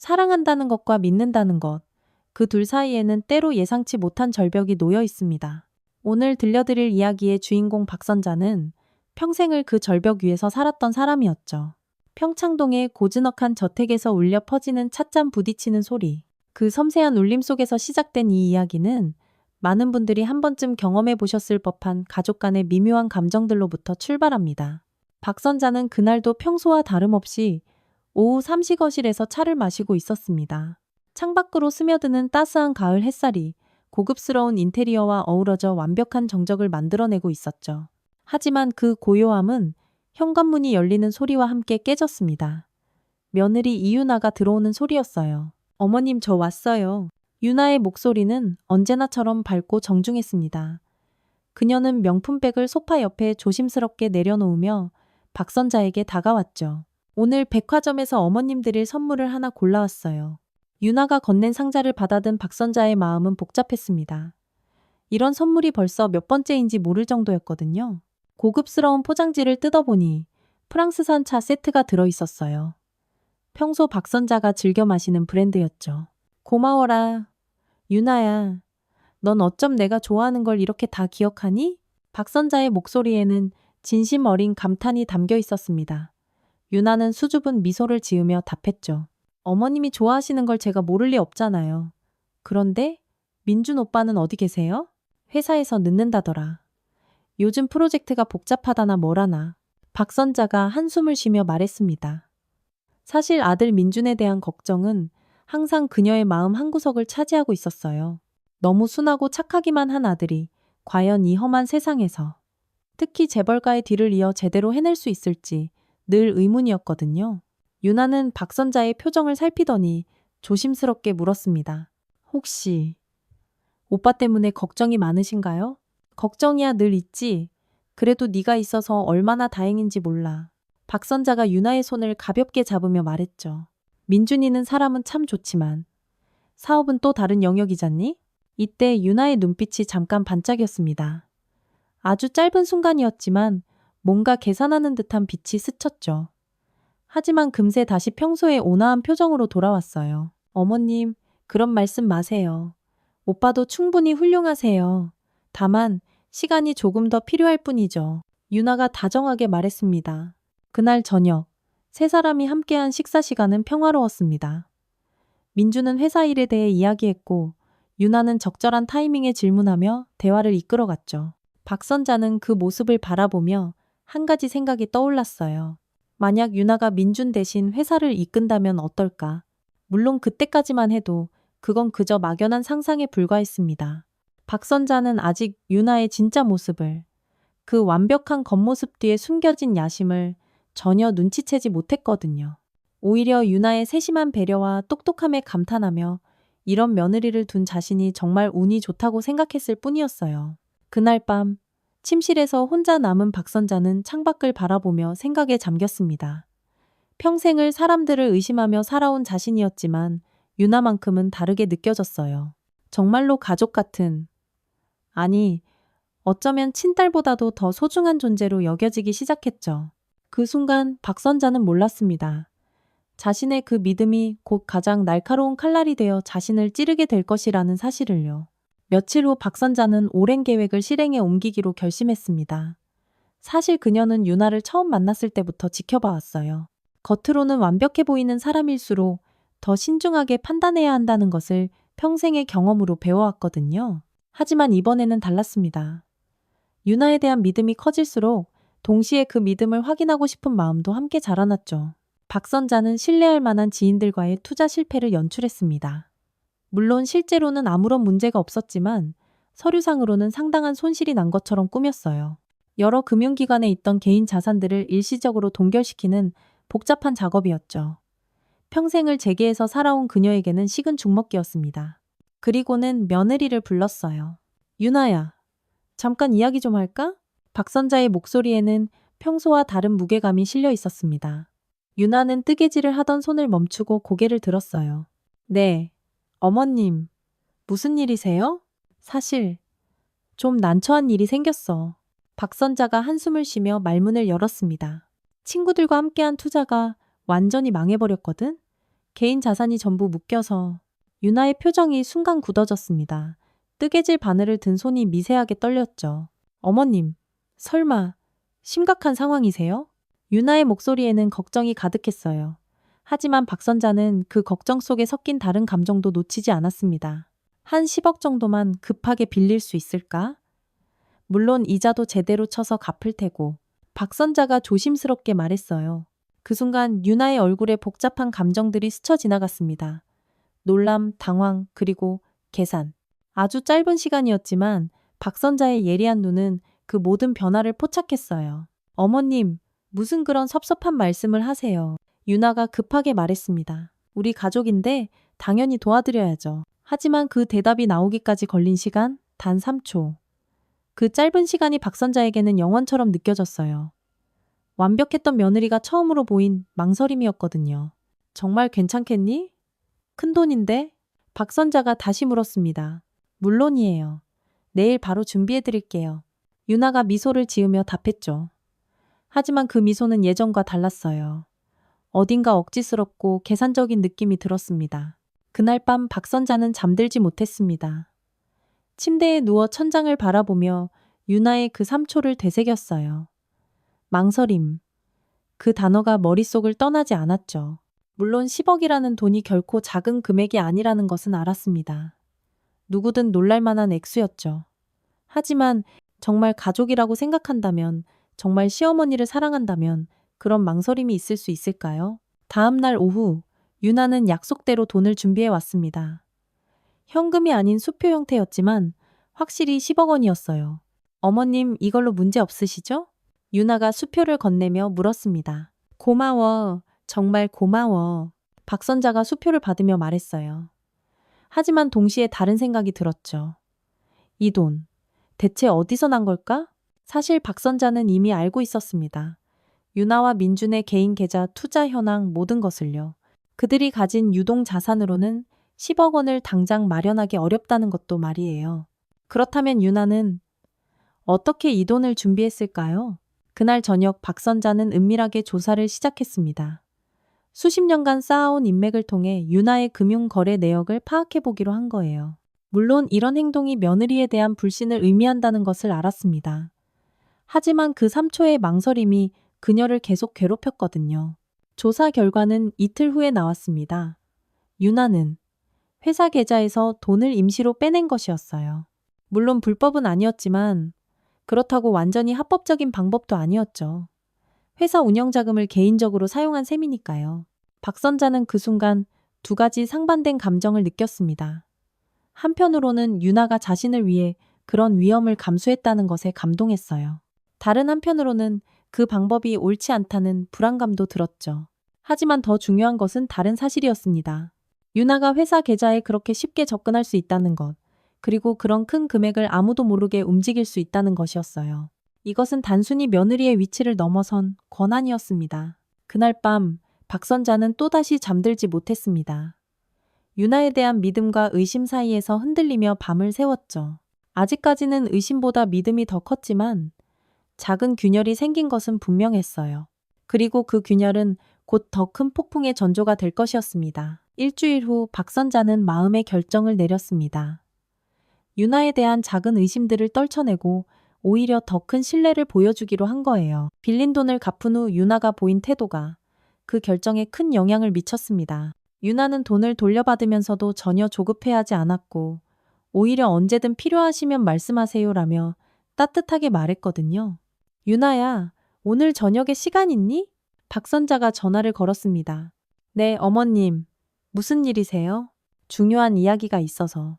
사랑한다는 것과 믿는다는 것, 그 둘 사이에는 때로 예상치 못한 절벽이 놓여 있습니다. 오늘 들려드릴 이야기의 주인공 박선자는 평생을 그 절벽 위에서 살았던 사람이었죠. 평창동의 고즈넉한 저택에서 울려 퍼지는 찻잔 부딪히는 소리, 그 섬세한 울림 속에서 시작된 이 이야기는 많은 분들이 한 번쯤 경험해 보셨을 법한 가족 간의 미묘한 감정들로부터 출발합니다. 박선자는 그날도 평소와 다름없이 오후 삼시거실에서 차를 마시고 있었습니다. 창밖으로 스며드는 따스한 가을 햇살이 고급스러운 인테리어와 어우러져 완벽한 정적을 만들어내고 있었죠. 하지만 그 고요함은 현관문이 열리는 소리와 함께 깨졌습니다. 며느리 이유나가 들어오는 소리였어요. 어머님, 저 왔어요. 유나의 목소리는 언제나처럼 밝고 정중했습니다. 그녀는 명품백을 소파 옆에 조심스럽게 내려놓으며 박선자에게 다가왔죠. 오늘 백화점에서 어머님 드릴 선물을 하나 골라왔어요. 유나가 건넨 상자를 받아든 박선자의 마음은 복잡했습니다. 이런 선물이 벌써 몇 번째인지 모를 정도였거든요. 고급스러운 포장지를 뜯어보니 프랑스산 차 세트가 들어있었어요. 평소 박선자가 즐겨 마시는 브랜드였죠. 고마워라, 유나야. 넌 어쩜 내가 좋아하는 걸 이렇게 다 기억하니? 박선자의 목소리에는 진심 어린 감탄이 담겨 있었습니다. 유나는 수줍은 미소를 지으며 답했죠. 어머님이 좋아하시는 걸 제가 모를 리 없잖아요. 그런데 민준 오빠는 어디 계세요? 회사에서 늦는다더라. 요즘 프로젝트가 복잡하다나 뭐라나. 박선자가 한숨을 쉬며 말했습니다. 사실 아들 민준에 대한 걱정은 항상 그녀의 마음 한구석을 차지하고 있었어요. 너무 순하고 착하기만 한 아들이 과연 이 험한 세상에서 특히 재벌가의 뒤를 이어 제대로 해낼 수 있을지 늘 의문이었거든요. 유나는 박선자의 표정을 살피더니 조심스럽게 물었습니다. 혹시 오빠 때문에 걱정이 많으신가요? 걱정이야 늘 있지. 그래도 네가 있어서 얼마나 다행인지 몰라. 박선자가 유나의 손을 가볍게 잡으며 말했죠. 민준이는 사람은 참 좋지만 사업은 또 다른 영역이잖니? 이때 유나의 눈빛이 잠깐 반짝였습니다. 아주 짧은 순간이었지만 뭔가 계산하는 듯한 빛이 스쳤죠. 하지만 금세 다시 평소의 온화한 표정으로 돌아왔어요. 어머님, 그런 말씀 마세요. 오빠도 충분히 훌륭하세요. 다만 시간이 조금 더 필요할 뿐이죠. 유나가 다정하게 말했습니다. 그날 저녁, 세 사람이 함께한 식사 시간은 평화로웠습니다. 민주는 회사 일에 대해 이야기했고 유나는 적절한 타이밍에 질문하며 대화를 이끌어갔죠. 박선자는 그 모습을 바라보며 한 가지 생각이 떠올랐어요. 만약 유나가 민준 대신 회사를 이끈다면 어떨까? 물론 그때까지만 해도 그건 그저 막연한 상상에 불과했습니다. 박선자는 아직 유나의 진짜 모습을, 그 완벽한 겉모습 뒤에 숨겨진 야심을 전혀 눈치채지 못했거든요. 오히려 유나의 세심한 배려와 똑똑함에 감탄하며 이런 며느리를 둔 자신이 정말 운이 좋다고 생각했을 뿐이었어요. 그날 밤 침실에서 혼자 남은 박선자는 창밖을 바라보며 생각에 잠겼습니다. 평생을 사람들을 의심하며 살아온 자신이었지만 유나만큼은 다르게 느껴졌어요. 정말로 가족 같은, 아니, 어쩌면 친딸보다도 더 소중한 존재로 여겨지기 시작했죠. 그 순간 박선자는 몰랐습니다. 자신의 그 믿음이 곧 가장 날카로운 칼날이 되어 자신을 찌르게 될 것이라는 사실을요. 며칠 후 박선자는 오랜 계획을 실행에 옮기기로 결심했습니다. 사실 그녀는 유나를 처음 만났을 때부터 지켜봐왔어요. 겉으로는 완벽해 보이는 사람일수록 더 신중하게 판단해야 한다는 것을 평생의 경험으로 배워왔거든요. 하지만 이번에는 달랐습니다. 유나에 대한 믿음이 커질수록 동시에 그 믿음을 확인하고 싶은 마음도 함께 자라났죠. 박선자는 신뢰할 만한 지인들과의 투자 실패를 연출했습니다. 물론 실제로는 아무런 문제가 없었지만 서류상으로는 상당한 손실이 난 것처럼 꾸몄어요. 여러 금융기관에 있던 개인 자산들을 일시적으로 동결시키는 복잡한 작업이었죠. 평생을 재계에서 살아온 그녀에게는 식은 죽 먹기였습니다. 그리고는 며느리를 불렀어요. 유나야, 잠깐 이야기 좀 할까? 박선자의 목소리에는 평소와 다른 무게감이 실려 있었습니다. 유나는 뜨개질을 하던 손을 멈추고 고개를 들었어요. 네, 어머님, 무슨 일이세요? 사실 좀 난처한 일이 생겼어. 박선자가 한숨을 쉬며 말문을 열었습니다. 친구들과 함께한 투자가 완전히 망해버렸거든? 개인 자산이 전부 묶여서 유나의 표정이 순간 굳어졌습니다. 뜨개질 바늘을 든 손이 미세하게 떨렸죠. 어머님, 설마 심각한 상황이세요? 유나의 목소리에는 걱정이 가득했어요. 하지만 박선자는 그 걱정 속에 섞인 다른 감정도 놓치지 않았습니다. 한 10억 정도만 급하게 빌릴 수 있을까? 물론 이자도 제대로 쳐서 갚을 테고. 박선자가 조심스럽게 말했어요. 그 순간 유나의 얼굴에 복잡한 감정들이 스쳐 지나갔습니다. 놀람, 당황, 그리고 계산. 아주 짧은 시간이었지만 박선자의 예리한 눈은 그 모든 변화를 포착했어요. 어머님, 무슨 그런 섭섭한 말씀을 하세요. 유나가 급하게 말했습니다. 우리 가족인데 당연히 도와드려야죠. 하지만 그 대답이 나오기까지 걸린 시간 단 3초. 그 짧은 시간이 박선자에게는 영원처럼 느껴졌어요. 완벽했던 며느리가 처음으로 보인 망설임이었거든요. 정말 괜찮겠니? 큰돈인데? 박선자가 다시 물었습니다. 물론이에요. 내일 바로 준비해드릴게요. 유나가 미소를 지으며 답했죠. 하지만 그 미소는 예전과 달랐어요. 어딘가 억지스럽고 계산적인 느낌이 들었습니다. 그날 밤 박선자는 잠들지 못했습니다. 침대에 누워 천장을 바라보며 유나의 그 3초를 되새겼어요. 망설임. 그 단어가 머릿속을 떠나지 않았죠. 물론 10억이라는 돈이 결코 작은 금액이 아니라는 것은 알았습니다. 누구든 놀랄 만한 액수였죠. 하지만 정말 가족이라고 생각한다면, 정말 시어머니를 사랑한다면 그런 망설임이 있을 수 있을까요? 다음 날 오후, 유나는 약속대로 돈을 준비해 왔습니다. 현금이 아닌 수표 형태였지만 확실히 10억 원이었어요. 어머님, 이걸로 문제 없으시죠? 유나가 수표를 건네며 물었습니다. 고마워. 정말 고마워. 박선자가 수표를 받으며 말했어요. 하지만 동시에 다른 생각이 들었죠. 이 돈, 대체 어디서 난 걸까? 사실 박선자는 이미 알고 있었습니다. 유나와 민준의 개인 계좌, 투자 현황 모든 것을요. 그들이 가진 유동 자산으로는 10억 원을 당장 마련하기 어렵다는 것도 말이에요. 그렇다면 유나는 어떻게 이 돈을 준비했을까요? 그날 저녁 박선자는 은밀하게 조사를 시작했습니다. 수십 년간 쌓아온 인맥을 통해 유나의 금융 거래 내역을 파악해 보기로 한 거예요. 물론 이런 행동이 며느리에 대한 불신을 의미한다는 것을 알았습니다. 하지만 그 3초의 망설임이 그녀를 계속 괴롭혔거든요. 조사 결과는 이틀 후에 나왔습니다. 유나는 회사 계좌에서 돈을 임시로 빼낸 것이었어요. 물론 불법은 아니었지만 그렇다고 완전히 합법적인 방법도 아니었죠. 회사 운영 자금을 개인적으로 사용한 셈이니까요. 박선자는 그 순간 두 가지 상반된 감정을 느꼈습니다. 한편으로는 유나가 자신을 위해 그런 위험을 감수했다는 것에 감동했어요. 다른 한편으로는 그 방법이 옳지 않다는 불안감도 들었죠. 하지만 더 중요한 것은 다른 사실이었습니다. 유나가 회사 계좌에 그렇게 쉽게 접근할 수 있다는 것, 그리고 그런 큰 금액을 아무도 모르게 움직일 수 있다는 것이었어요. 이것은 단순히 며느리의 위치를 넘어선 권한이었습니다. 그날 밤 박선자는 또다시 잠들지 못했습니다. 유나에 대한 믿음과 의심 사이에서 흔들리며 밤을 새웠죠. 아직까지는 의심보다 믿음이 더 컸지만 작은 균열이 생긴 것은 분명했어요. 그리고 그 균열은 곧 더 큰 폭풍의 전조가 될 것이었습니다. 일주일 후 박선자는 마음의 결정을 내렸습니다. 유나에 대한 작은 의심들을 떨쳐내고 오히려 더 큰 신뢰를 보여주기로 한 거예요. 빌린 돈을 갚은 후 유나가 보인 태도가 그 결정에 큰 영향을 미쳤습니다. 유나는 돈을 돌려받으면서도 전혀 조급해하지 않았고 오히려 언제든 필요하시면 말씀하세요라며 따뜻하게 말했거든요. 유나야, 오늘 저녁에 시간 있니? 박선자가 전화를 걸었습니다. 네, 어머님. 무슨 일이세요? 중요한 이야기가 있어서.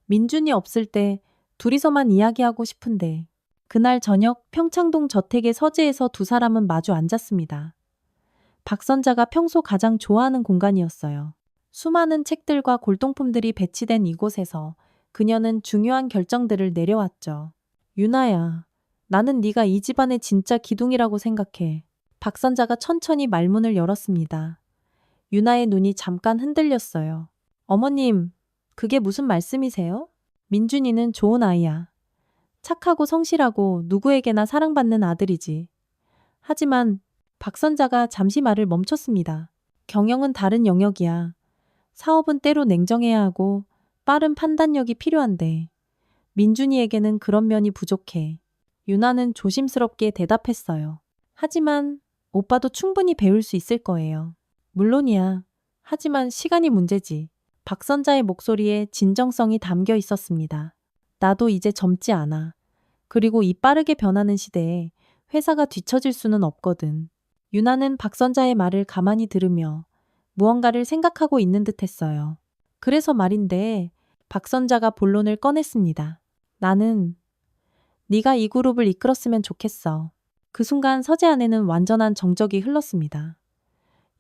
민준이 없을 때 둘이서만 이야기하고 싶은데. 그날 저녁 평창동 저택의 서재에서 두 사람은 마주 앉았습니다. 박선자가 평소 가장 좋아하는 공간이었어요. 수많은 책들과 골동품들이 배치된 이곳에서 그녀는 중요한 결정들을 내려왔죠. 유나야, 나는 네가 이 집안의 진짜 기둥이라고 생각해. 박선자가 천천히 말문을 열었습니다. 유나의 눈이 잠깐 흔들렸어요. 어머님, 그게 무슨 말씀이세요? 민준이는 좋은 아이야. 착하고 성실하고 누구에게나 사랑받는 아들이지. 하지만 박선자가 잠시 말을 멈췄습니다. 경영은 다른 영역이야. 사업은 때로 냉정해야 하고 빠른 판단력이 필요한데 민준이에게는 그런 면이 부족해. 유나는 조심스럽게 대답했어요. 하지만 오빠도 충분히 배울 수 있을 거예요. 물론이야. 하지만 시간이 문제지. 박선자의 목소리에 진정성이 담겨 있었습니다. 나도 이제 젊지 않아. 그리고 이 빠르게 변하는 시대에 회사가 뒤처질 수는 없거든. 유나는 박선자의 말을 가만히 들으며 무언가를 생각하고 있는 듯 했어요. 그래서 말인데 박선자가 본론을 꺼냈습니다. 나는 네가 이 그룹을 이끌었으면 좋겠어. 그 순간 서재 안에는 완전한 정적이 흘렀습니다.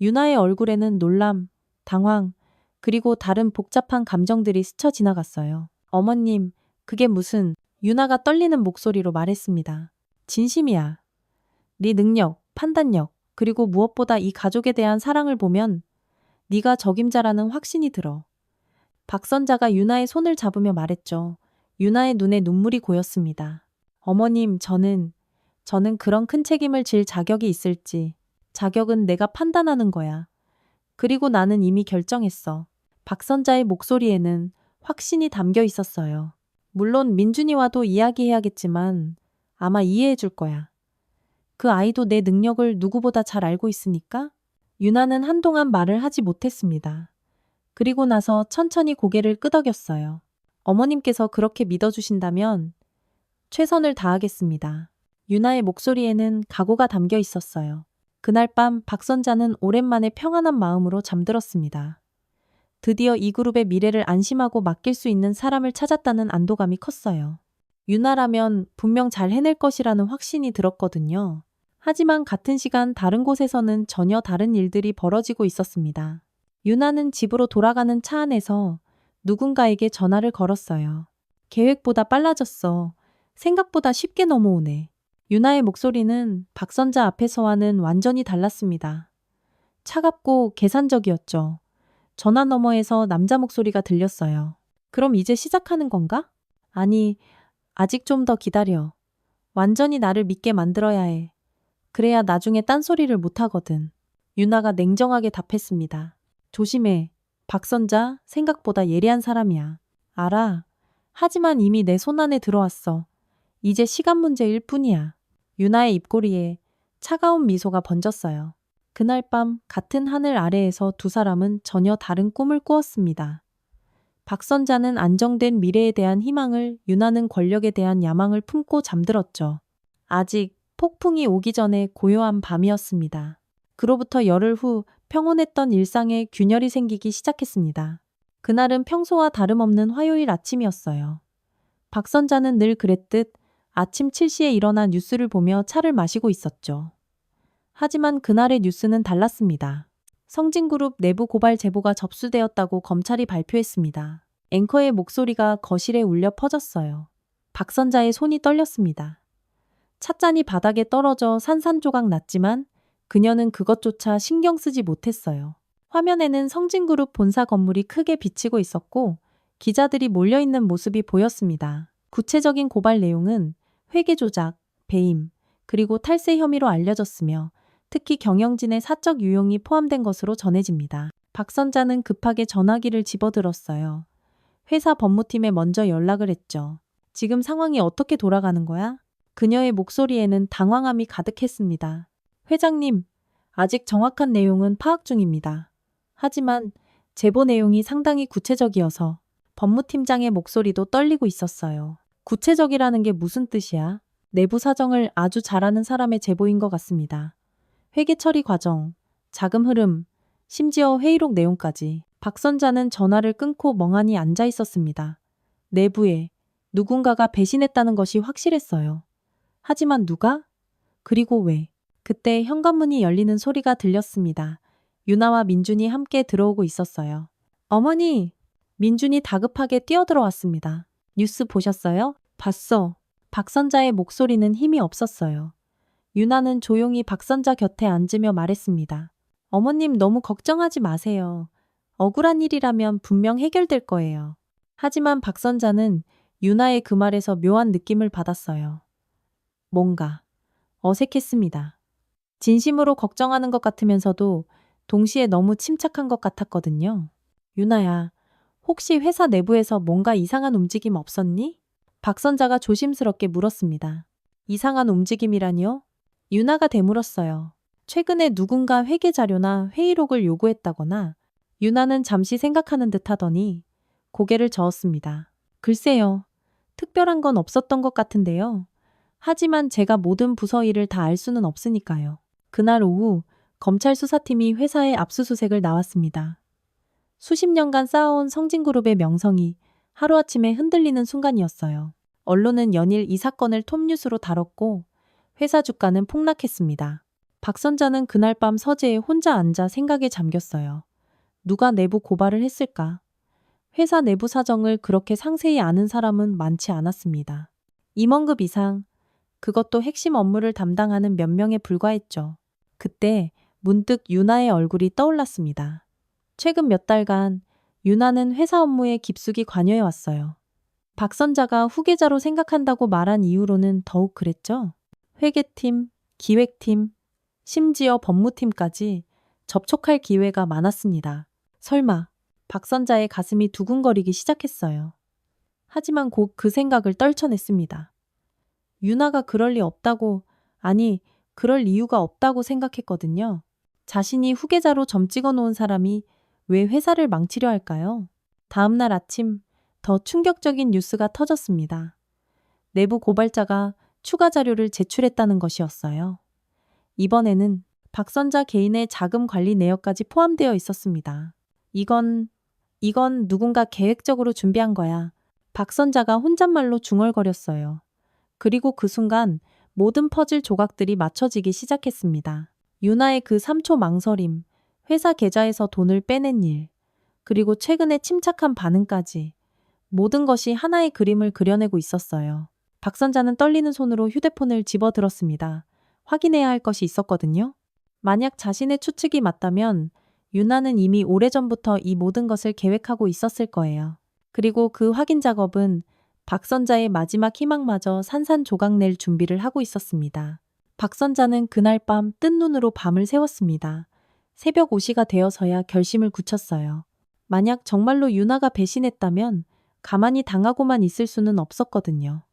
유나의 얼굴에는 놀람, 당황, 그리고 다른 복잡한 감정들이 스쳐 지나갔어요. 어머님, 그게 무슨... 유나가 떨리는 목소리로 말했습니다. 진심이야. 네 능력, 판단력, 그리고 무엇보다 이 가족에 대한 사랑을 보면 네가 적임자라는 확신이 들어. 박선자가 유나의 손을 잡으며 말했죠. 유나의 눈에 눈물이 고였습니다. 어머님, 저는 그런 큰 책임을 질 자격이 있을지. 자격은 내가 판단하는 거야. 그리고 나는 이미 결정했어. 박선자의 목소리에는 확신이 담겨 있었어요. 물론 민준이와도 이야기해야겠지만 아마 이해해 줄 거야. 그 아이도 내 능력을 누구보다 잘 알고 있으니까? 유나는 한동안 말을 하지 못했습니다. 그리고 나서 천천히 고개를 끄덕였어요. 어머님께서 그렇게 믿어주신다면 최선을 다하겠습니다. 유나의 목소리에는 각오가 담겨 있었어요. 그날 밤 박선자는 오랜만에 평안한 마음으로 잠들었습니다. 드디어 이 그룹의 미래를 안심하고 맡길 수 있는 사람을 찾았다는 안도감이 컸어요. 유나라면 분명 잘 해낼 것이라는 확신이 들었거든요. 하지만 같은 시간 다른 곳에서는 전혀 다른 일들이 벌어지고 있었습니다. 유나는 집으로 돌아가는 차 안에서 누군가에게 전화를 걸었어요. 계획보다 빨라졌어. 생각보다 쉽게 넘어오네. 유나의 목소리는 박선자 앞에서와는 완전히 달랐습니다. 차갑고 계산적이었죠. 전화 너머에서 남자 목소리가 들렸어요. 그럼 이제 시작하는 건가? 아니, 아직 좀 더 기다려. 완전히 나를 믿게 만들어야 해. 그래야 나중에 딴소리를 못하거든. 유나가 냉정하게 답했습니다. 조심해. 박선자, 생각보다 예리한 사람이야. 알아. 하지만 이미 내 손안에 들어왔어. 이제 시간 문제일 뿐이야. 유나의 입꼬리에 차가운 미소가 번졌어요. 그날 밤 같은 하늘 아래에서 두 사람은 전혀 다른 꿈을 꾸었습니다. 박선자는 안정된 미래에 대한 희망을, 유나는 권력에 대한 야망을 품고 잠들었죠. 아직 폭풍이 오기 전에 고요한 밤이었습니다. 그로부터 열흘 후 평온했던 일상에 균열이 생기기 시작했습니다. 그날은 평소와 다름없는 화요일 아침이었어요. 박선자는 늘 그랬듯 아침 7시에 일어나 뉴스를 보며 차를 마시고 있었죠. 하지만 그날의 뉴스는 달랐습니다. 성진그룹 내부 고발 제보가 접수되었다고 검찰이 발표했습니다. 앵커의 목소리가 거실에 울려 퍼졌어요. 박선자의 손이 떨렸습니다. 찻잔이 바닥에 떨어져 산산조각 났지만 그녀는 그것조차 신경 쓰지 못했어요. 화면에는 성진그룹 본사 건물이 크게 비치고 있었고 기자들이 몰려있는 모습이 보였습니다. 구체적인 고발 내용은 회계 조작, 배임, 그리고 탈세 혐의로 알려졌으며 특히 경영진의 사적 유용이 포함된 것으로 전해집니다. 박선자는 급하게 전화기를 집어들었어요. 회사 법무팀에 먼저 연락을 했죠. 지금 상황이 어떻게 돌아가는 거야? 그녀의 목소리에는 당황함이 가득했습니다. 회장님, 아직 정확한 내용은 파악 중입니다. 하지만 제보 내용이 상당히 구체적이어서 법무팀장의 목소리도 떨리고 있었어요. 구체적이라는 게 무슨 뜻이야? 내부 사정을 아주 잘 아는 사람의 제보인 것 같습니다. 회계 처리 과정, 자금 흐름, 심지어 회의록 내용까지. 박선자는 전화를 끊고 멍하니 앉아 있었습니다. 내부에 누군가가 배신했다는 것이 확실했어요. 하지만 누가? 그리고 왜? 그때 현관문이 열리는 소리가 들렸습니다. 유나와 민준이 함께 들어오고 있었어요. 어머니! 민준이 다급하게 뛰어들어왔습니다. 뉴스 보셨어요? 봤어. 박선자의 목소리는 힘이 없었어요. 유나는 조용히 박선자 곁에 앉으며 말했습니다. 어머님 너무 걱정하지 마세요. 억울한 일이라면 분명 해결될 거예요. 하지만 박선자는 유나의 그 말에서 묘한 느낌을 받았어요. 뭔가 어색했습니다. 진심으로 걱정하는 것 같으면서도 동시에 너무 침착한 것 같았거든요. 유나야, 혹시 회사 내부에서 뭔가 이상한 움직임 없었니? 박선자가 조심스럽게 물었습니다. 이상한 움직임이라니요? 유나가 되물었어요. 최근에 누군가 회계 자료나 회의록을 요구했다거나 유나는 잠시 생각하는 듯 하더니 고개를 저었습니다. 글쎄요. 특별한 건 없었던 것 같은데요. 하지만 제가 모든 부서 일을 다 알 수는 없으니까요. 그날 오후 검찰 수사팀이 회사에 압수수색을 나왔습니다. 수십 년간 쌓아온 성진그룹의 명성이 하루아침에 흔들리는 순간이었어요. 언론은 연일 이 사건을 톱뉴스로 다뤘고 회사 주가는 폭락했습니다. 박선자는 그날 밤 서재에 혼자 앉아 생각에 잠겼어요. 누가 내부 고발을 했을까? 회사 내부 사정을 그렇게 상세히 아는 사람은 많지 않았습니다. 임원급 이상, 그것도 핵심 업무를 담당하는 몇 명에 불과했죠. 그때 문득 유나의 얼굴이 떠올랐습니다. 최근 몇 달간 유나는 회사 업무에 깊숙이 관여해 왔어요. 박선자가 후계자로 생각한다고 말한 이후로는 더욱 그랬죠. 회계팀, 기획팀, 심지어 법무팀까지 접촉할 기회가 많았습니다. 설마 박선자의 가슴이 두근거리기 시작했어요. 하지만 곧 그 생각을 떨쳐냈습니다. 유나가 그럴 리 없다고, 아니, 그럴 이유가 없다고 생각했거든요. 자신이 후계자로 점 찍어 놓은 사람이 왜 회사를 망치려 할까요? 다음 날 아침 더 충격적인 뉴스가 터졌습니다. 내부 고발자가 추가 자료를 제출했다는 것이었어요. 이번에는 박선자 개인의 자금 관리 내역까지 포함되어 있었습니다. 이건 누군가 계획적으로 준비한 거야. 박선자가 혼잣말로 중얼거렸어요. 그리고 그 순간 모든 퍼즐 조각들이 맞춰지기 시작했습니다. 유나의 그 3초 망설임, 회사 계좌에서 돈을 빼낸 일, 그리고 최근에 침착한 반응까지 모든 것이 하나의 그림을 그려내고 있었어요. 박선자는 떨리는 손으로 휴대폰을 집어들었습니다. 확인해야 할 것이 있었거든요. 만약 자신의 추측이 맞다면 유나는 이미 오래전부터 이 모든 것을 계획하고 있었을 거예요. 그리고 그 확인 작업은 박선자의 마지막 희망마저 산산조각 낼 준비를 하고 있었습니다. 박선자는 그날 밤 뜬 눈으로 밤을 새웠습니다. 새벽 5시가 되어서야 결심을 굳혔어요. 만약 정말로 유나가 배신했다면 가만히 당하고만 있을 수는 없었거든요.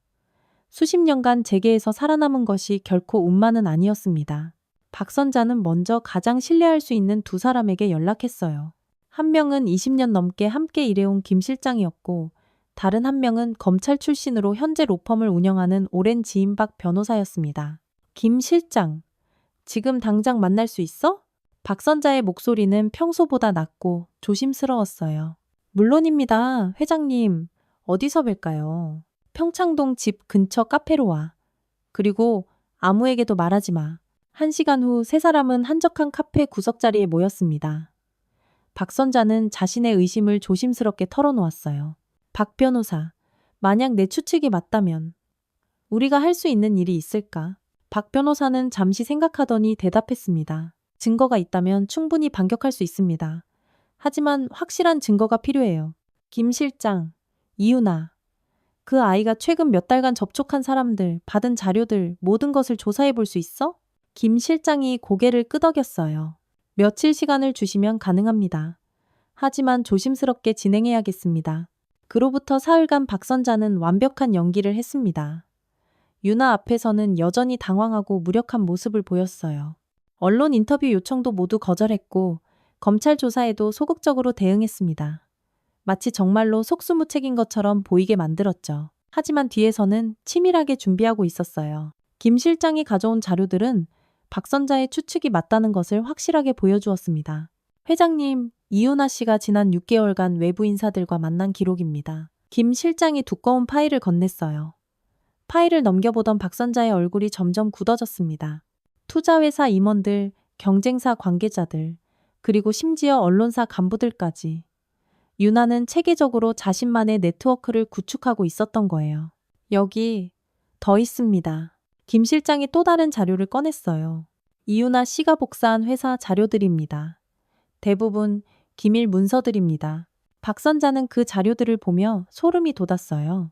수십 년간 재계에서 살아남은 것이 결코 운만은 아니었습니다. 박선자는 먼저 가장 신뢰할 수 있는 두 사람에게 연락했어요. 한 명은 20년 넘게 함께 일해온 김 실장이었고 다른 한 명은 검찰 출신으로 현재 로펌을 운영하는 오랜 지인 박 변호사였습니다. 김 실장, 지금 당장 만날 수 있어? 박선자의 목소리는 평소보다 낮고 조심스러웠어요. 물론입니다, 회장님. 어디서 뵐까요? 평창동 집 근처 카페로 와. 그리고 아무에게도 말하지 마. 1시간 후 세 사람은 한적한 카페 구석자리에 모였습니다. 박선자는 자신의 의심을 조심스럽게 털어놓았어요. 박 변호사, 만약 내 추측이 맞다면 우리가 할 수 있는 일이 있을까? 박 변호사는 잠시 생각하더니 대답했습니다. 증거가 있다면 충분히 반격할 수 있습니다. 하지만 확실한 증거가 필요해요. 김 실장, 이유나, 그 아이가 최근 몇 달간 접촉한 사람들, 받은 자료들, 모든 것을 조사해 볼 수 있어? 김 실장이 고개를 끄덕였어요. 며칠 시간을 주시면 가능합니다. 하지만 조심스럽게 진행해야겠습니다. 그로부터 사흘간 박선자는 완벽한 연기를 했습니다. 유나 앞에서는 여전히 당황하고 무력한 모습을 보였어요. 언론 인터뷰 요청도 모두 거절했고 검찰 조사에도 소극적으로 대응했습니다. 마치 정말로 속수무책인 것처럼 보이게 만들었죠. 하지만 뒤에서는 치밀하게 준비하고 있었어요. 김 실장이 가져온 자료들은 박선자의 추측이 맞다는 것을 확실하게 보여주었습니다. 회장님, 이윤아 씨가 지난 6개월간 외부 인사들과 만난 기록입니다. 김 실장이 두꺼운 파일을 건넸어요. 파일을 넘겨보던 박선자의 얼굴이 점점 굳어졌습니다. 투자회사 임원들, 경쟁사 관계자들, 그리고 심지어 언론사 간부들까지. 유나는 체계적으로 자신만의 네트워크를 구축하고 있었던 거예요. 여기 더 있습니다. 김 실장이 또 다른 자료를 꺼냈어요. 이유나 씨가 복사한 회사 자료들입니다. 대부분 기밀 문서들입니다. 박선자는 그 자료들을 보며 소름이 돋았어요.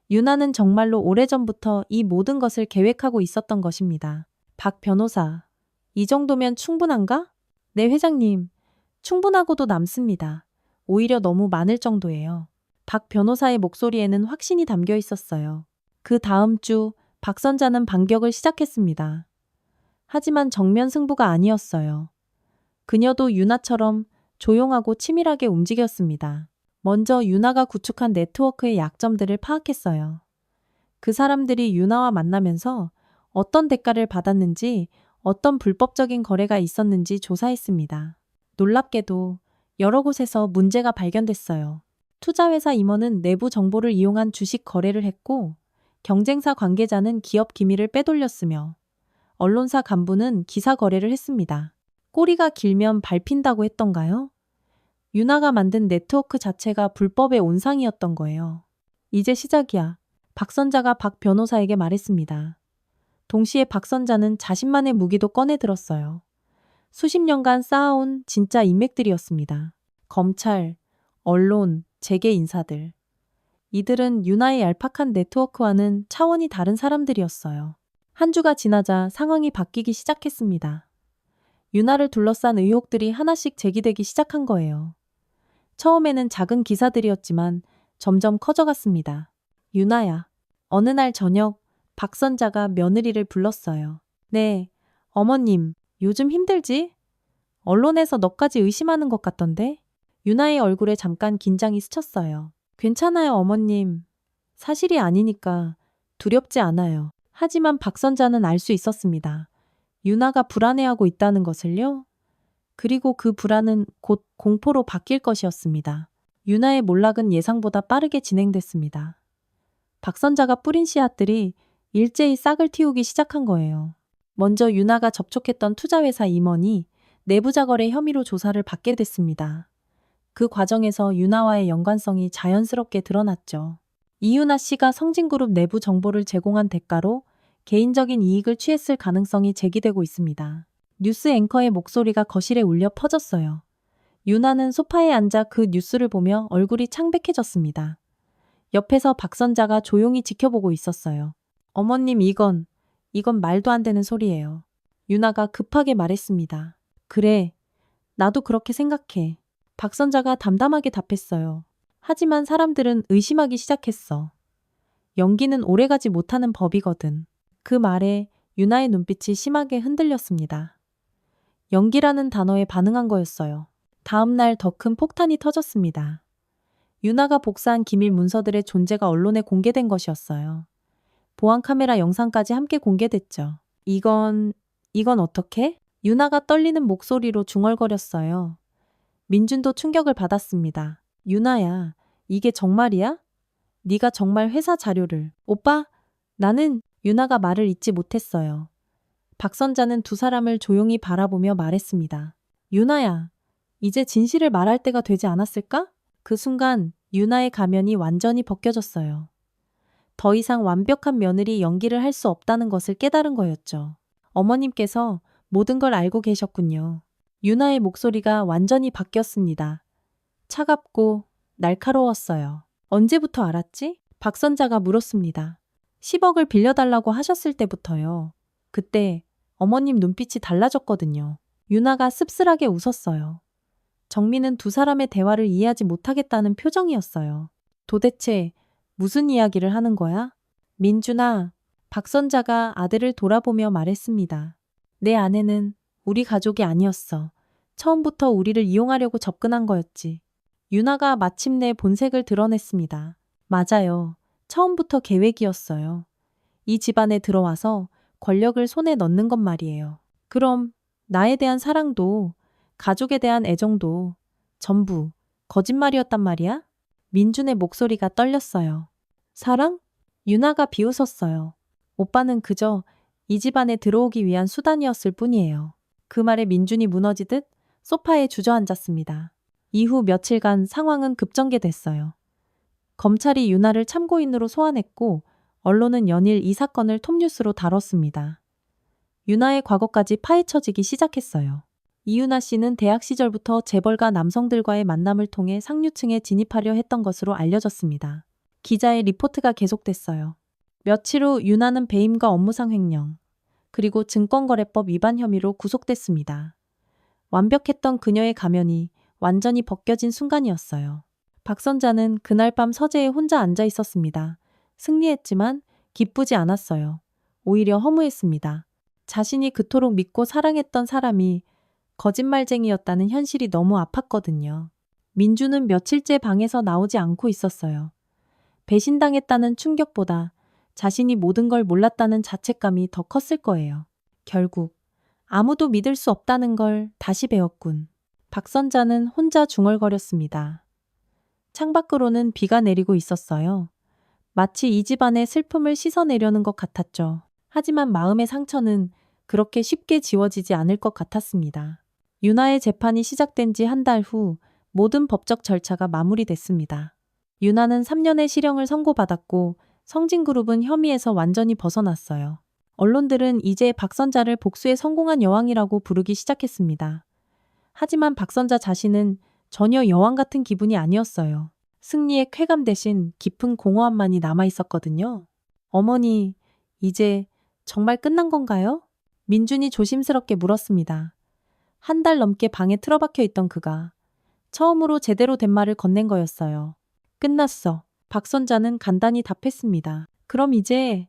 유나는 정말로 오래전부터 이 모든 것을 계획하고 있었던 것입니다. 박 변호사, 이 정도면 충분한가? 네, 회장님. 충분하고도 남습니다. 오히려 너무 많을 정도예요. 박 변호사의 목소리에는 확신이 담겨 있었어요. 그 다음 주 박선자는 반격을 시작했습니다. 하지만 정면 승부가 아니었어요. 그녀도 유나처럼 조용하고 치밀하게 움직였습니다. 먼저 유나가 구축한 네트워크의 약점들을 파악했어요. 그 사람들이 유나와 만나면서 어떤 대가를 받았는지, 어떤 불법적인 거래가 있었는지 조사했습니다. 놀랍게도 여러 곳에서 문제가 발견됐어요. 투자회사 임원은 내부 정보를 이용한 주식 거래를 했고, 경쟁사 관계자는 기업 기밀을 빼돌렸으며, 언론사 간부는 기사 거래를 했습니다. 꼬리가 길면 밟힌다고 했던가요? 유나가 만든 네트워크 자체가 불법의 온상이었던 거예요. 이제 시작이야. 박선자가 박 변호사에게 말했습니다. 동시에 박선자는 자신만의 무기도 꺼내 들었어요. 수십 년간 쌓아온 진짜 인맥들이었습니다. 검찰, 언론, 재계 인사들. 이들은 유나의 얄팍한 네트워크와는 차원이 다른 사람들이었어요. 한 주가 지나자 상황이 바뀌기 시작했습니다. 유나를 둘러싼 의혹들이 하나씩 제기되기 시작한 거예요. 처음에는 작은 기사들이었지만 점점 커져갔습니다. 유나야. 어느 날 저녁 박선자가 며느리를 불렀어요. 네, 어머님, 요즘 힘들지? 언론에서 너까지 의심하는 것 같던데? 유나의 얼굴에 잠깐 긴장이 스쳤어요. 괜찮아요, 어머님. 사실이 아니니까 두렵지 않아요. 하지만 박선자는 알 수 있었습니다. 유나가 불안해하고 있다는 것을요. 그리고 그 불안은 곧 공포로 바뀔 것이었습니다. 유나의 몰락은 예상보다 빠르게 진행됐습니다. 박선자가 뿌린 씨앗들이 일제히 싹을 틔우기 시작한 거예요. 먼저 유나가 접촉했던 투자회사 임원이 내부자 거래 혐의로 조사를 받게 됐습니다. 그 과정에서 유나와의 연관성이 자연스럽게 드러났죠. 이유나 씨가 성진그룹 내부 정보를 제공한 대가로 개인적인 이익을 취했을 가능성이 제기되고 있습니다. 뉴스 앵커의 목소리가 거실에 울려 퍼졌어요. 유나는 소파에 앉아 그 뉴스를 보며 얼굴이 창백해졌습니다. 옆에서 박선자가 조용히 지켜보고 있었어요. 어머님, 이건 말도 안 되는 소리예요. 유나가 급하게 말했습니다. 그래, 나도 그렇게 생각해. 박선자가 담담하게 답했어요. 하지만 사람들은 의심하기 시작했어. 연기는 오래가지 못하는 법이거든. 그 말에 유나의 눈빛이 심하게 흔들렸습니다. 연기라는 단어에 반응한 거였어요. 다음 날 더 큰 폭탄이 터졌습니다. 유나가 복사한 기밀 문서들의 존재가 언론에 공개된 것이었어요. 보안 카메라 영상까지 함께 공개됐죠. 이건 어떻게? 유나가 떨리는 목소리로 중얼거렸어요. 민준도 충격을 받았습니다. 유나야, 이게 정말이야? 네가 정말 회사 자료를. 오빠, 나는 유나가 말을 잇지 못했어요. 박선자는 두 사람을 조용히 바라보며 말했습니다. 유나야, 이제 진실을 말할 때가 되지 않았을까? 그 순간 유나의 가면이 완전히 벗겨졌어요. 더 이상 완벽한 며느리 연기를 할 수 없다는 것을 깨달은 거였죠. 어머님께서 모든 걸 알고 계셨군요. 유나의 목소리가 완전히 바뀌었습니다. 차갑고 날카로웠어요. 언제부터 알았지? 박선자가 물었습니다. 10억을 빌려달라고 하셨을 때부터요. 그때 어머님 눈빛이 달라졌거든요. 유나가 씁쓸하게 웃었어요. 정민은 두 사람의 대화를 이해하지 못하겠다는 표정이었어요. 도대체 무슨 이야기를 하는 거야? 민준아, 박선자가 아들을 돌아보며 말했습니다. 내 아내는 우리 가족이 아니었어. 처음부터 우리를 이용하려고 접근한 거였지. 유나가 마침내 본색을 드러냈습니다. 맞아요. 처음부터 계획이었어요. 이 집안에 들어와서 권력을 손에 넣는 것 말이에요. 그럼 나에 대한 사랑도, 가족에 대한 애정도 전부 거짓말이었단 말이야? 민준의 목소리가 떨렸어요. 사랑? 유나가 비웃었어요. 오빠는 그저 이 집안에 들어오기 위한 수단이었을 뿐이에요. 그 말에 민준이 무너지듯 소파에 주저앉았습니다. 이후 며칠간 상황은 급전개됐어요. 검찰이 유나를 참고인으로 소환했고 언론은 연일 이 사건을 톱뉴스로 다뤘습니다. 유나의 과거까지 파헤쳐지기 시작했어요. 이유나 씨는 대학 시절부터 재벌가 남성들과의 만남을 통해 상류층에 진입하려 했던 것으로 알려졌습니다. 기자의 리포트가 계속됐어요. 며칠 후 유나는 배임과 업무상 횡령, 그리고 증권거래법 위반 혐의로 구속됐습니다. 완벽했던 그녀의 가면이 완전히 벗겨진 순간이었어요. 박선자는 그날 밤 서재에 혼자 앉아 있었습니다. 승리했지만 기쁘지 않았어요. 오히려 허무했습니다. 자신이 그토록 믿고 사랑했던 사람이 거짓말쟁이였다는 현실이 너무 아팠거든요. 민주는 며칠째 방에서 나오지 않고 있었어요. 배신당했다는 충격보다 자신이 모든 걸 몰랐다는 자책감이 더 컸을 거예요. 결국 아무도 믿을 수 없다는 걸 다시 배웠군. 박선자는 혼자 중얼거렸습니다. 창밖으로는 비가 내리고 있었어요. 마치 이 집안의 슬픔을 씻어내려는 것 같았죠. 하지만 마음의 상처는 그렇게 쉽게 지워지지 않을 것 같았습니다. 유나의 재판이 시작된 지 한 달 후 모든 법적 절차가 마무리됐습니다. 유나는 3년의 실형을 선고받았고 성진그룹은 혐의에서 완전히 벗어났어요. 언론들은 이제 박선자를 복수에 성공한 여왕이라고 부르기 시작했습니다. 하지만 박선자 자신은 전혀 여왕 같은 기분이 아니었어요. 승리의 쾌감 대신 깊은 공허함만이 남아 있었거든요. 어머니, 이제 정말 끝난 건가요? 민준이 조심스럽게 물었습니다. 한 달 넘게 방에 틀어박혀 있던 그가 처음으로 제대로 된 말을 건넨 거였어요. 끝났어. 박선자는 간단히 답했습니다. 그럼 이제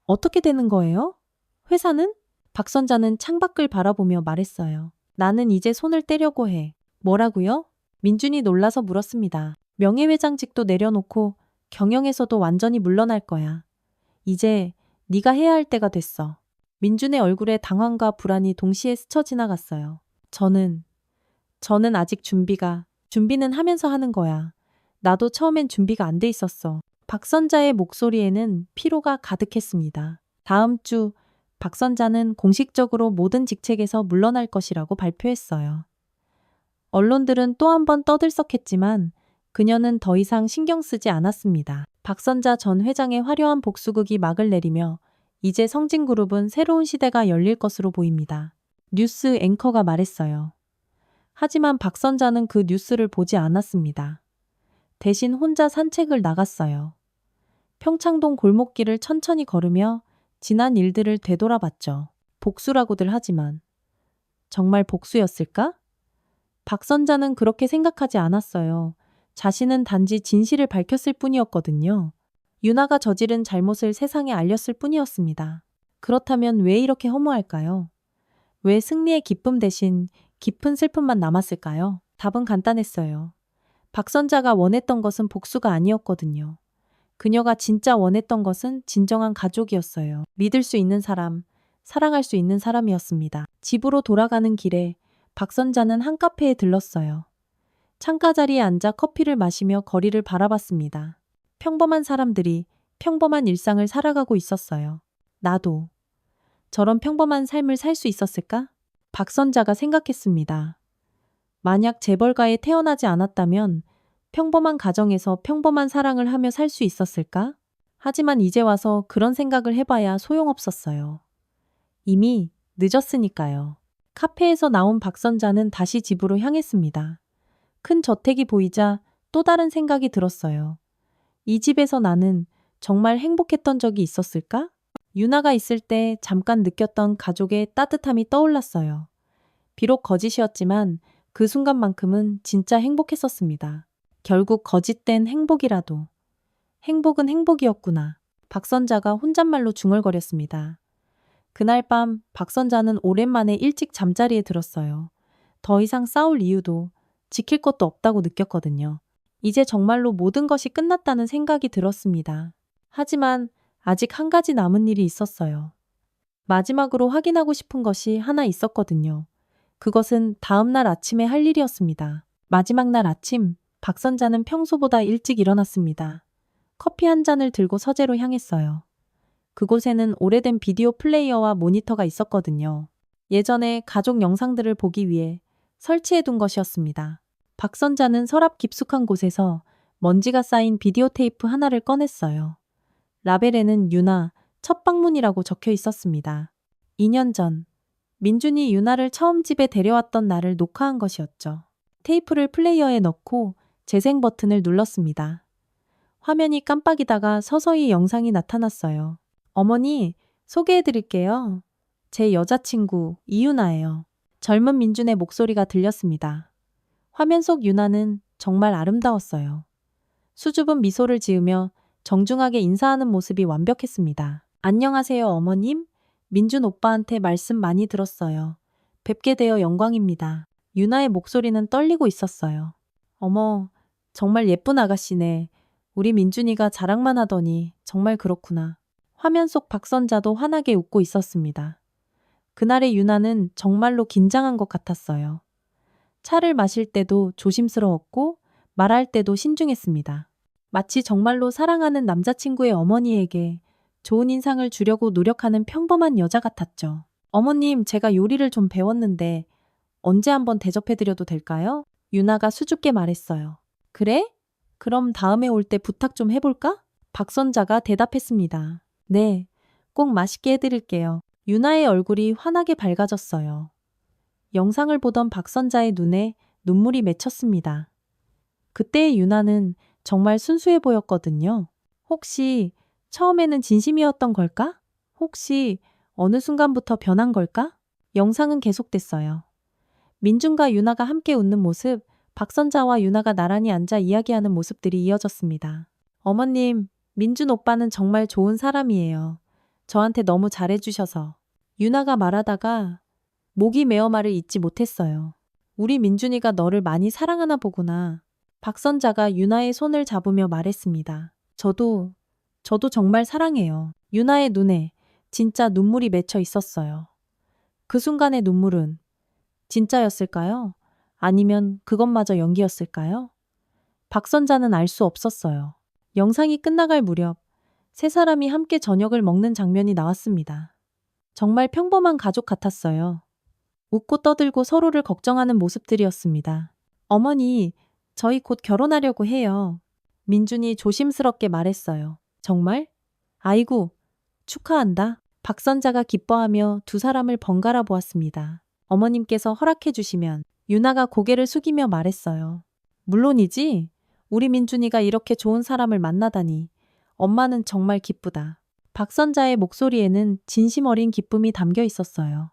어떻게 되는 거예요? 회사는? 박선자는 창밖을 바라보며 말했어요. 나는 이제 손을 떼려고 해. 뭐라고요? 민준이 놀라서 물었습니다. 명예회장직도 내려놓고 경영에서도 완전히 물러날 거야. 이제 네가 해야 할 때가 됐어. 민준의 얼굴에 당황과 불안이 동시에 스쳐 지나갔어요. 저는 아직 준비는 하면서 하는 거야. 나도 처음엔 준비가 안 돼 있었어. 박선자의 목소리에는 피로가 가득했습니다. 다음 주 박선자는 공식적으로 모든 직책에서 물러날 것이라고 발표했어요. 언론들은 또 한 번 떠들썩했지만 그녀는 더 이상 신경 쓰지 않았습니다. 박선자 전 회장의 화려한 복수극이 막을 내리며 이제 성진그룹은 새로운 시대가 열릴 것으로 보입니다. 뉴스 앵커가 말했어요. 하지만 박선자는 그 뉴스를 보지 않았습니다. 대신 혼자 산책을 나갔어요. 평창동 골목길을 천천히 걸으며 지난 일들을 되돌아봤죠. 복수라고들 하지만 정말 복수였을까? 박선자는 그렇게 생각하지 않았어요. 자신은 단지 진실을 밝혔을 뿐이었거든요. 유나가 저지른 잘못을 세상에 알렸을 뿐이었습니다. 그렇다면 왜 이렇게 허무할까요? 왜 승리의 기쁨 대신 깊은 슬픔만 남았을까요? 답은 간단했어요. 박선자가 원했던 것은 복수가 아니었거든요. 그녀가 진짜 원했던 것은 진정한 가족이었어요. 믿을 수 있는 사람, 사랑할 수 있는 사람이었습니다. 집으로 돌아가는 길에 박선자는 한 카페에 들렀어요. 창가 자리에 앉아 커피를 마시며 거리를 바라봤습니다. 평범한 사람들이 평범한 일상을 살아가고 있었어요. 나도 저런 평범한 삶을 살 수 있었을까? 박선자가 생각했습니다. 만약 재벌가에 태어나지 않았다면 평범한 가정에서 평범한 사랑을 하며 살 수 있었을까? 하지만 이제 와서 그런 생각을 해봐야 소용없었어요. 이미 늦었으니까요. 카페에서 나온 박선자는 다시 집으로 향했습니다. 큰 저택이 보이자 또 다른 생각이 들었어요. 이 집에서 나는 정말 행복했던 적이 있었을까? 유나가 있을 때 잠깐 느꼈던 가족의 따뜻함이 떠올랐어요. 비록 거짓이었지만 그 순간만큼은 진짜 행복했었습니다. 결국 거짓된 행복이라도 행복은 행복이었구나. 박선자가 혼잣말로 중얼거렸습니다. 그날 밤 박선자는 오랜만에 일찍 잠자리에 들었어요. 더 이상 싸울 이유도 지킬 것도 없다고 느꼈거든요. 이제 정말로 모든 것이 끝났다는 생각이 들었습니다. 하지만 아직 한 가지 남은 일이 있었어요. 마지막으로 확인하고 싶은 것이 하나 있었거든요. 그것은 다음 날 아침에 할 일이었습니다. 마지막 날 아침, 박선자는 평소보다 일찍 일어났습니다. 커피 한 잔을 들고 서재로 향했어요. 그곳에는 오래된 비디오 플레이어와 모니터가 있었거든요. 예전에 가족 영상들을 보기 위해 설치해둔 것이었습니다. 박선자는 서랍 깊숙한 곳에서 먼지가 쌓인 비디오 테이프 하나를 꺼냈어요. 라벨에는 유나 첫 방문이라고 적혀 있었습니다. 2년 전, 민준이 유나를 처음 집에 데려왔던 날을 녹화한 것이었죠. 테이프를 플레이어에 넣고 재생 버튼을 눌렀습니다. 화면이 깜빡이다가 서서히 영상이 나타났어요. 어머니, 소개해드릴게요. 제 여자친구 이유나예요. 젊은 민준의 목소리가 들렸습니다. 화면 속 유나는 정말 아름다웠어요. 수줍은 미소를 지으며 정중하게 인사하는 모습이 완벽했습니다. 안녕하세요, 어머님. 민준 오빠한테 말씀 많이 들었어요. 뵙게 되어 영광입니다. 유나의 목소리는 떨리고 있었어요. 어머, 정말 예쁜 아가씨네. 우리 민준이가 자랑만 하더니 정말 그렇구나. 화면 속 박선자도 환하게 웃고 있었습니다. 그날의 유나는 정말로 긴장한 것 같았어요. 차를 마실 때도 조심스러웠고 말할 때도 신중했습니다. 마치 정말로 사랑하는 남자친구의 어머니에게 좋은 인상을 주려고 노력하는 평범한 여자 같았죠. 어머님, 제가 요리를 좀 배웠는데 언제 한번 대접해드려도 될까요? 유나가 수줍게 말했어요. 그래? 그럼 다음에 올 때 부탁 좀 해볼까? 박선자가 대답했습니다. 네, 꼭 맛있게 해드릴게요. 유나의 얼굴이 환하게 밝아졌어요. 영상을 보던 박선자의 눈에 눈물이 맺혔습니다. 그때의 유나는 정말 순수해 보였거든요. 혹시 처음에는 진심이었던 걸까? 혹시 어느 순간부터 변한 걸까? 영상은 계속됐어요. 민준과 유나가 함께 웃는 모습, 박선자와 유나가 나란히 앉아 이야기하는 모습들이 이어졌습니다. 어머님, 민준 오빠는 정말 좋은 사람이에요. 저한테 너무 잘해주셔서. 유나가 말하다가 목이 메어 말을 잇지 못했어요. 우리 민준이가 너를 많이 사랑하나 보구나. 박선자가 유나의 손을 잡으며 말했습니다. 저도 정말 사랑해요. 유나의 눈에 진짜 눈물이 맺혀 있었어요. 그 순간의 눈물은 진짜였을까요? 아니면 그것마저 연기였을까요? 박선자는 알 수 없었어요. 영상이 끝나갈 무렵 세 사람이 함께 저녁을 먹는 장면이 나왔습니다. 정말 평범한 가족 같았어요. 웃고 떠들고 서로를 걱정하는 모습들이었습니다. 어머니, 저희 곧 결혼하려고 해요. 민준이 조심스럽게 말했어요. 정말? 아이고, 축하한다. 박선자가 기뻐하며 두 사람을 번갈아 보았습니다. 어머님께서 허락해 주시면 유나가 고개를 숙이며 말했어요. 물론이지. 우리 민준이가 이렇게 좋은 사람을 만나다니. 엄마는 정말 기쁘다. 박선자의 목소리에는 진심 어린 기쁨이 담겨 있었어요.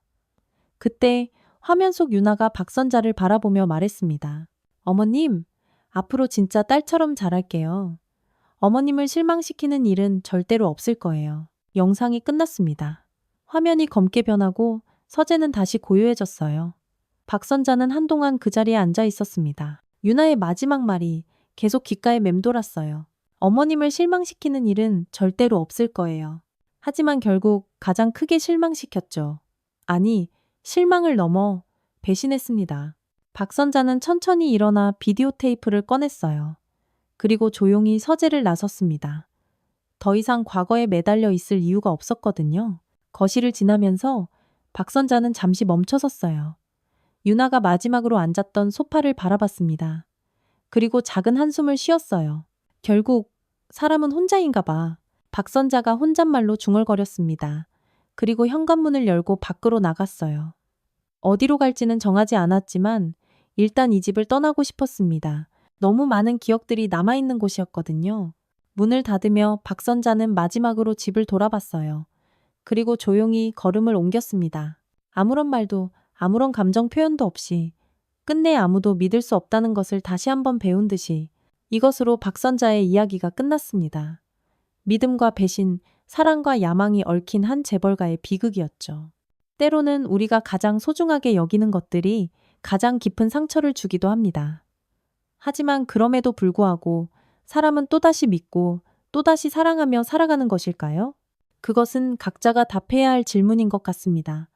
그때 화면 속 유나가 박선자를 바라보며 말했습니다. 어머님, 앞으로 진짜 딸처럼 잘할게요. 어머님을 실망시키는 일은 절대로 없을 거예요. 영상이 끝났습니다. 화면이 검게 변하고 서재는 다시 고요해졌어요. 박선자는 한동안 그 자리에 앉아 있었습니다. 유나의 마지막 말이 계속 귓가에 맴돌았어요. 어머님을 실망시키는 일은 절대로 없을 거예요. 하지만 결국 가장 크게 실망시켰죠. 아니, 실망을 넘어 배신했습니다. 박선자는 천천히 일어나 비디오 테이프를 꺼냈어요. 그리고 조용히 서재를 나섰습니다. 더 이상 과거에 매달려 있을 이유가 없었거든요. 거실을 지나면서 박선자는 잠시 멈춰섰어요. 유나가 마지막으로 앉았던 소파를 바라봤습니다. 그리고 작은 한숨을 쉬었어요. 결국 사람은 혼자인가 봐. 박선자가 혼잣말로 중얼거렸습니다. 그리고 현관문을 열고 밖으로 나갔어요. 어디로 갈지는 정하지 않았지만 일단 이 집을 떠나고 싶었습니다. 너무 많은 기억들이 남아있는 곳이었거든요. 문을 닫으며 박선자는 마지막으로 집을 돌아봤어요. 그리고 조용히 걸음을 옮겼습니다. 아무런 말도 아무런 감정 표현도 없이 끝내 아무도 믿을 수 없다는 것을 다시 한번 배운 듯이 이것으로 박선자의 이야기가 끝났습니다. 믿음과 배신, 사랑과 야망이 얽힌 한 재벌가의 비극이었죠. 때로는 우리가 가장 소중하게 여기는 것들이 가장 깊은 상처를 주기도 합니다. 하지만 그럼에도 불구하고 사람은 또다시 믿고 또다시 사랑하며 살아가는 것일까요? 그것은 각자가 답해야 할 질문인 것 같습니다.